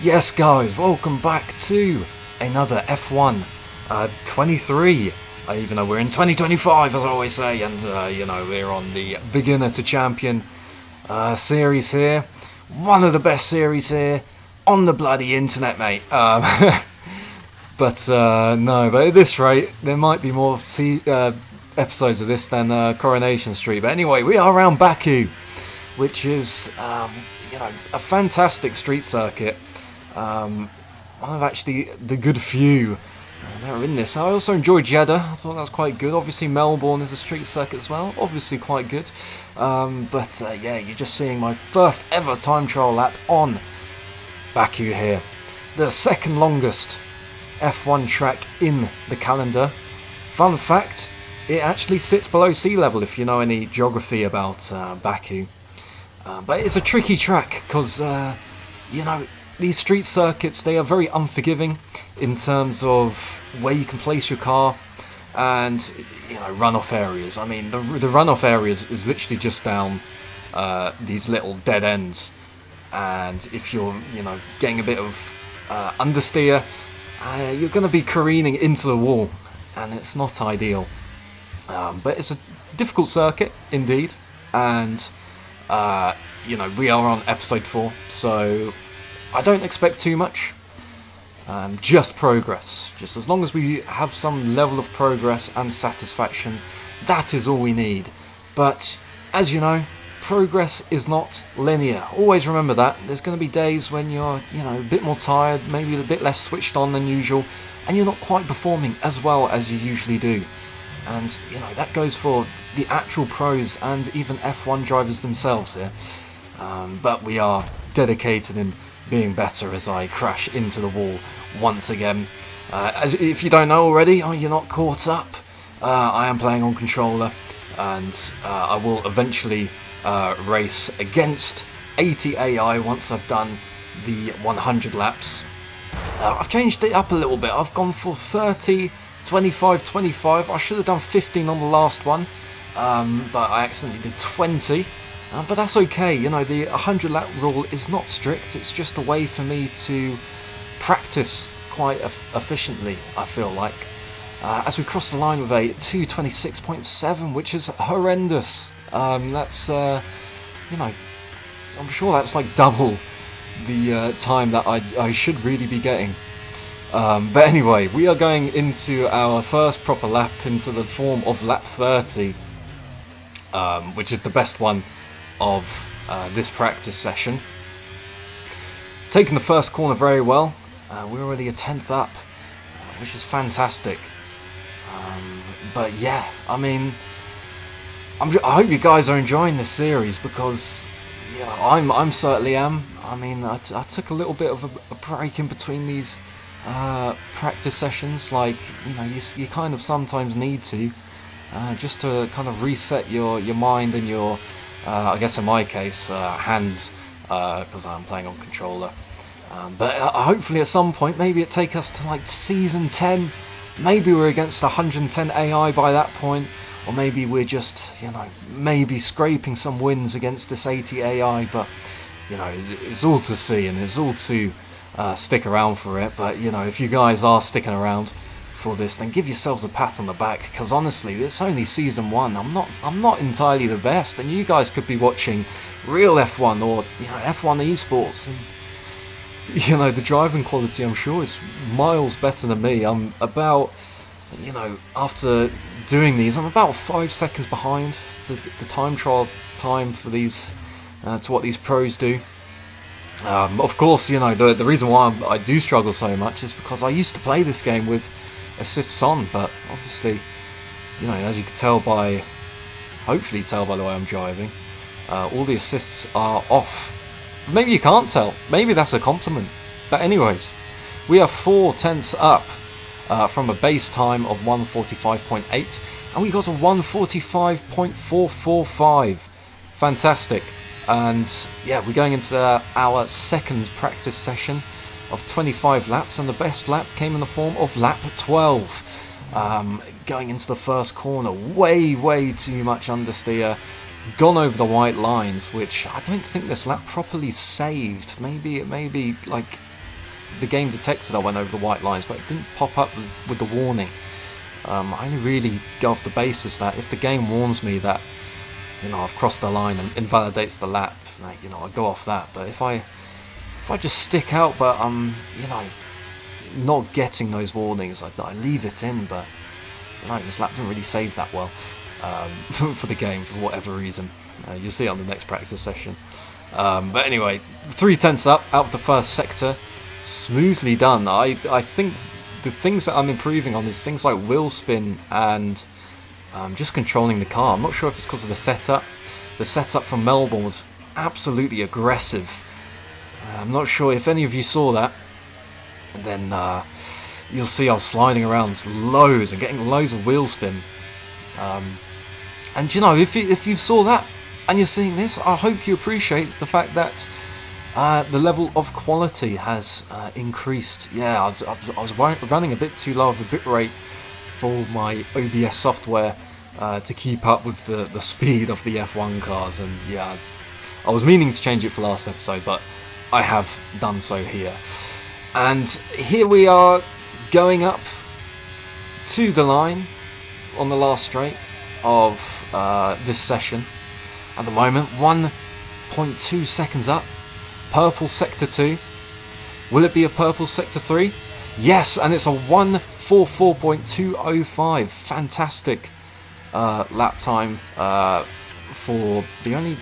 Yes, guys, welcome back to another F1 23. Even though we're in 2025, as I always say, and we're on the beginner to champion series here. One of the best series here on the bloody internet, mate. But at this rate, there might be more episodes of this than Coronation Street. But anyway, we are around Baku, which is a fantastic street circuit. One of actually the good few that are in this. I also enjoyed Jeddah. I thought that was quite good. Obviously Melbourne is a street circuit as well. Obviously quite good. You're just seeing my first ever time trial lap on Baku here. The second longest F1 track in the calendar. Fun fact, it actually sits below sea level if you know any geography about Baku. But it's a tricky track because, these street circuits, they are very unforgiving in terms of where you can place your car and, runoff areas. I mean, the runoff areas is literally just down these little dead ends. And if you're, getting a bit of understeer, you're going to be careening into the wall. And it's not ideal. But it's a difficult circuit, indeed. And, we are on episode 4, so I don't expect too much, just progress. Just as long as we have some level of progress and satisfaction, that is all we need. But, as you know, progress is not linear. Always remember that. There's going to be days when you're, a bit more tired, maybe a bit less switched on than usual, and you're not quite performing as well as you usually do. And, that goes for the actual pros and even F1 drivers themselves here. But we are dedicated in being better as I crash into the wall once again. If you don't know already, you're not caught up, I am playing on controller, and I will eventually race against 80 AI once I've done the 100 laps. I've changed it up a little bit. I've gone for 30, 25, 25. I should have done 15 on the last one, but I accidentally did 20. But that's okay, the 100 lap rule is not strict, it's just a way for me to practice quite efficiently, I feel like. As we cross the line with a 2:26.7, which is horrendous. That's, I'm sure that's like double the time that I should really be getting. But anyway, we are going into our first proper lap into the form of lap 30, which is the best one of this practice session. Taking the first corner very well. We're already a 10th up, which is fantastic. But yeah, I mean, I hope you guys are enjoying this series because I'm certainly am. I mean, I took a little bit of a break in between these practice sessions. Like, you kind of sometimes need to just to kind of reset your mind and your I guess in my case, hands, because I'm playing on controller. But hopefully at some point, maybe it take us to like season 10. Maybe we're against 110 AI by that point, or maybe we're just, maybe scraping some wins against this 80 AI. But it's all to see, and it's all to stick around for it. But if you guys are sticking around for this, then give yourselves a pat on the back, because honestly, it's only season 1. I'm not entirely the best, and you guys could be watching real F1 or F1 esports, and the driving quality, I'm sure, is miles better than me. I'm about, after doing these, I'm about 5 seconds behind the time trial time for these to what these pros do. Of course, the reason why I do struggle so much is because I used to play this game with assists on, but obviously, as you can tell by, hopefully tell by the way I'm driving, all the assists are off. Maybe you can't tell, maybe that's a compliment. But anyways, we are 4 tenths up from a base time of 1:45.8, and we got a 1:45.445. Fantastic. And yeah, we're going into our second practice session of 25 laps, and the best lap came in the form of lap 12. Going into the first corner, way too much understeer, gone over the white lines, which I don't think this lap properly saved. Maybe like the game detected I went over the white lines, but it didn't pop up with the warning. I only really go off the basis that if the game warns me that, you know, I've crossed the line and invalidates the lap, like, you know, I go off that. But if I just stick out, but I'm, you know, not getting those warnings, I leave it in. But tonight this lap didn't really save that well for the game for whatever reason. You'll see it on the next practice session. But anyway, 3/10 up out of the first sector, smoothly done. I think the things that I'm improving on is things like wheel spin and just controlling the car. I'm not sure if it's because of the setup. The setup from Melbourne was absolutely aggressive. I'm not sure if any of you saw that. And then you'll see I was sliding around loads and getting loads of wheel spin. And you know, if you saw that and you're seeing this, I hope you appreciate the fact that the level of quality has increased. Yeah, I was running a bit too low of a bit rate for my OBS software to keep up with the speed of the F1 cars, and yeah, I was meaning to change it for last episode, but I have done so here. And here we are going up to the line on the last straight of this session. At the moment, 1.2 seconds up. Purple sector 2. Will it be a purple sector 3? Yes, and it's a 1:44.205. Fantastic lap time for the only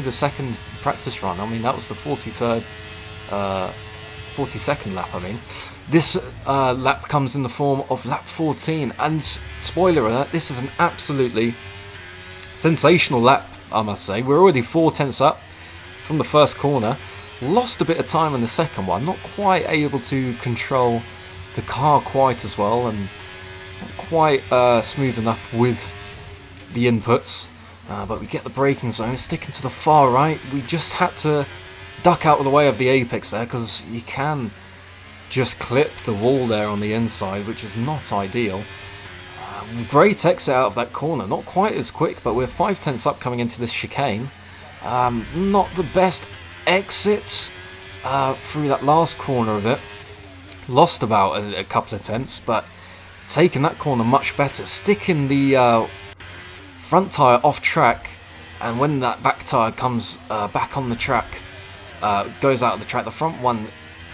the second practice run. I mean, that was the 42nd lap. I mean, this lap comes in the form of lap 14, and spoiler alert, this is an absolutely sensational lap, I must say. We're already 4/10 up from the first corner. Lost a bit of time in the second one, not quite able to control the car quite as well, and not quite smooth enough with the inputs. But we get the braking zone, sticking to the far right. We just had to duck out of the way of the apex there, because you can just clip the wall there on the inside, which is not ideal. Great exit out of that corner, not quite as quick, but we're 5/10 up coming into this chicane. Not the best exit through that last corner of it. Lost about a couple of tenths, but taking that corner much better. Sticking the front tyre off track, and when that back tyre comes back on the track, goes out of the track, the front one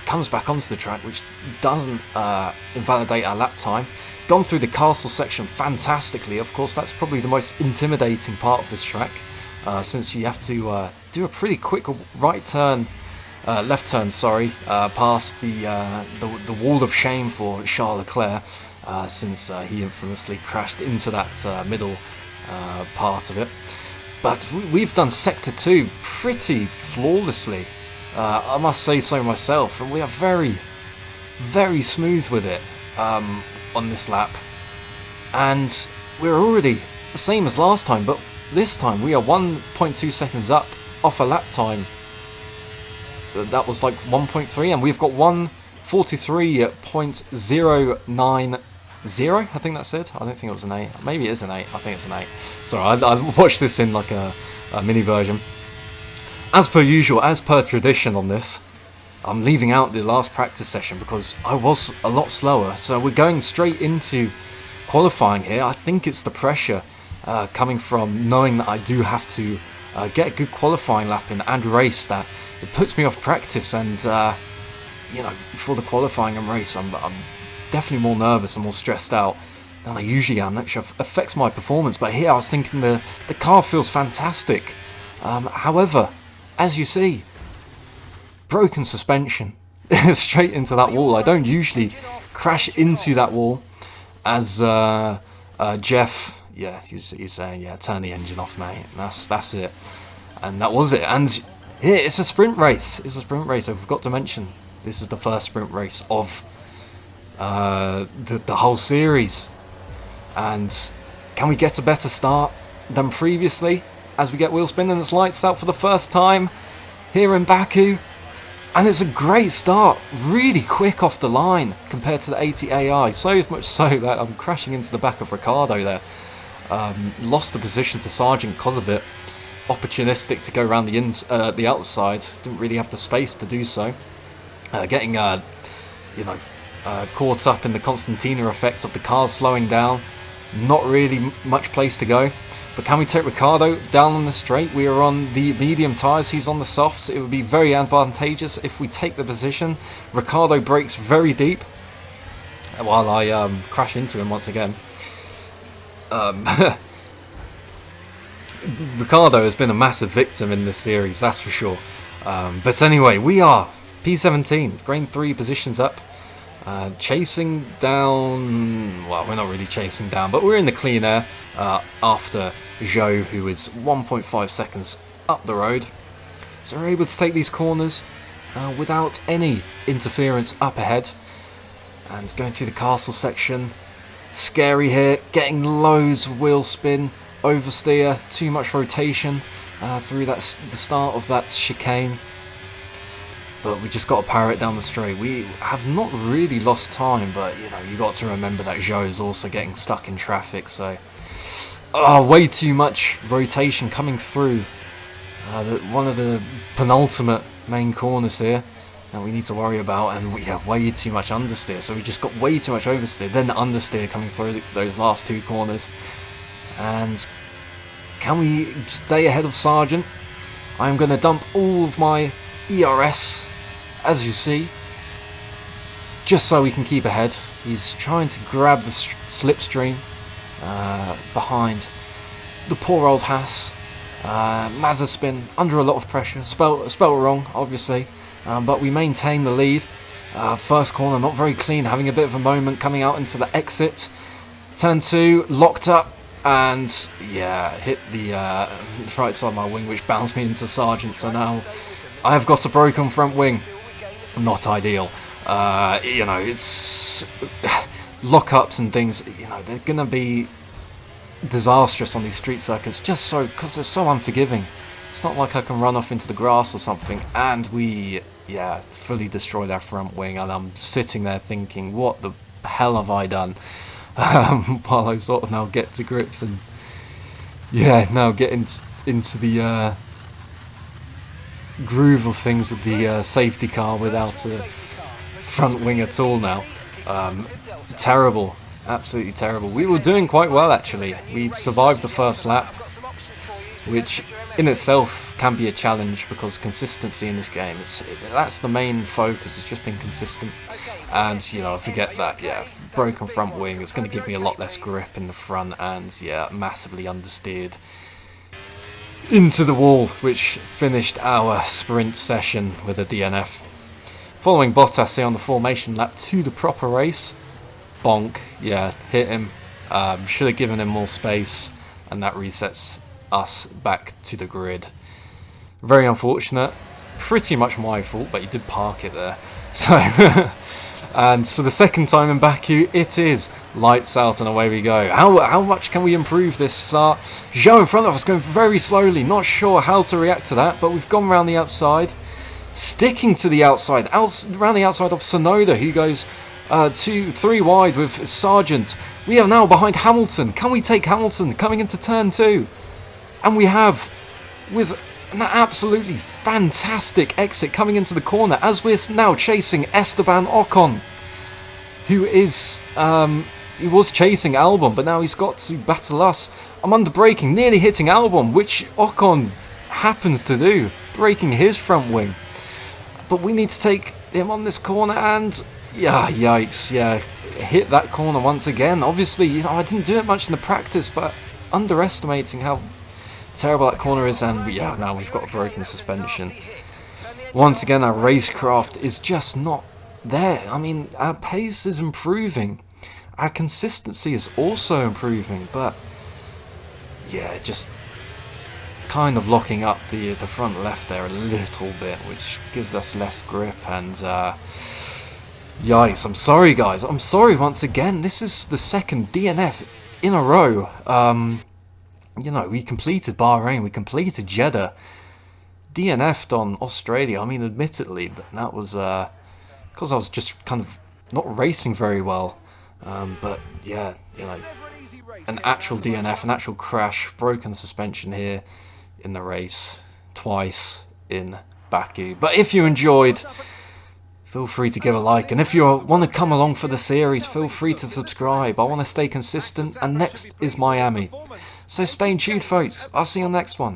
comes back onto the track, which doesn't invalidate our lap time. Gone through the castle section fantastically. Of course, that's probably the most intimidating part of this track, since you have to do a pretty quick left turn, past the wall of shame for Charles Leclerc, since he infamously crashed into that middle part of it. But we've done Sector 2 pretty flawlessly, I must say so myself, and we are very, very smooth with it on this lap. And we're already the same as last time, but this time we are 1.2 seconds up off a lap time. That was like 1.3, and we've got 1:43.090. I think that's it. I don't think it was an 8. Maybe it is an 8. I think it's an 8. Sorry, I watched this in like a mini version. As per usual, as per tradition on this, I'm leaving out the last practice session because I was a lot slower. So we're going straight into qualifying here. I think it's the pressure coming from knowing that I do have to get a good qualifying lap in and race, that it puts me off practice, and you know, for the qualifying and race, I'm definitely more nervous and more stressed out than I usually am, which affects my performance. But here I was thinking the car feels fantastic. However, as you see, broken suspension straight into that wall. I don't usually crash into that wall, as Jeff, yeah, he's saying, yeah, turn the engine off, mate. That's it, and that was it. And yeah, it's a sprint race. It's a sprint race. I forgot to mention this is the first sprint race of the whole series. And can we get a better start than previously as we get wheel spin and it's lights out for the first time here in Baku? And it's a great start, really quick off the line compared to the 80 AI, so much so that I'm crashing into the back of Ricardo there. Lost the position to Sargent because of it. Opportunistic to go around the outside, didn't really have the space to do so. getting caught up in the Constantina effect of the cars slowing down. Not really much place to go. But can we take Ricciardo down on the straight? We are on the medium tyres, he's on the softs. It would be very advantageous if we take the position. Ricciardo brakes very deep while I crash into him once again. Ricciardo has been a massive victim in this series, that's for sure. But anyway, we are P17, Grade 3 positions up. Chasing down, well, we're not really chasing down, but we're in the clean air after Zhou, who is 1.5 seconds up the road. So we're able to take these corners without any interference up ahead. And going through the castle section, scary here, getting loads of wheel spin, oversteer, too much rotation through the start of that chicane. But we just got to power it down the straight. We have not really lost time, but you got to remember that Zhou is also getting stuck in traffic. So, way too much rotation coming through one of the penultimate main corners here that we need to worry about, and we have way too much understeer. So we just got way too much oversteer, then the understeer coming through those last two corners. And can we stay ahead of Sargent? I'm going to dump all of my ERS, as you see, just so we can keep ahead. He's trying to grab the slipstream behind the poor old Haas. Mazepin under a lot of pressure, spelt wrong obviously, but we maintain the lead. First corner not very clean, having a bit of a moment coming out into the exit. Turn 2 locked up, and yeah, hit the right side of my wing, which bounced me into Sargent. So now I've got a broken front wing. Not ideal. It's lockups and things. They're gonna be disastrous on these street circuits, just because they're so unforgiving. It's not like I can run off into the grass or something. And we, fully destroyed our front wing. And I'm sitting there thinking, what the hell have I done? While I sort of now get to grips and now get into the groove of things with the safety car without a front wing at all now. Terrible, absolutely terrible. We were doing quite well actually. We'd survived the first lap, which in itself can be a challenge because consistency in this game, that's the main focus, it's just being consistent. And forget that, broken front wing, it's going to give me a lot less grip in the front, and massively understeered into the wall, which finished our sprint session with a DNF. Following Bottas here on the formation lap to the proper race. Bonk, hit him. Should have given him more space, and that resets us back to the grid. Very unfortunate. Pretty much my fault, but he did park it there. So, and for the second time in Baku, it is lights out and away we go. How much can we improve this start? Zhou in front of us going very slowly. Not sure how to react to that, but we've gone around the outside. Sticking to the outside, around the outside of Sonoda, who goes 2-3 wide with Sargent. We are now behind Hamilton. Can we take Hamilton coming into turn 2? And we have, with an absolutely fantastic exit coming into the corner, as we're now chasing Esteban Ocon, who is he was chasing Albon, but now he's got to battle us. I'm under braking, nearly hitting Albon, which Ocon happens to do, breaking his front wing. But we need to take him on this corner, and yikes, hit that corner once again. Obviously, I didn't do it much in the practice, but underestimating how terrible that corner is, and now we've got a broken suspension. Once again, our racecraft is just not there. I mean, our pace is improving, our consistency is also improving, but just kind of locking up the front left there a little bit, which gives us less grip. And yikes, I'm sorry guys, I'm sorry once again. This is the second DNF in a row. We completed Bahrain, we completed Jeddah, DNF'd on Australia. I mean, admittedly, that was because I was just kind of not racing very well. But an actual DNF, an actual crash, broken suspension here in the race, twice in Baku. But if you enjoyed feel free to give a like. And if you want to come along for the series, feel free to subscribe. I want to stay consistent, and next is Miami. So stay tuned, folks. I'll see you on the next one.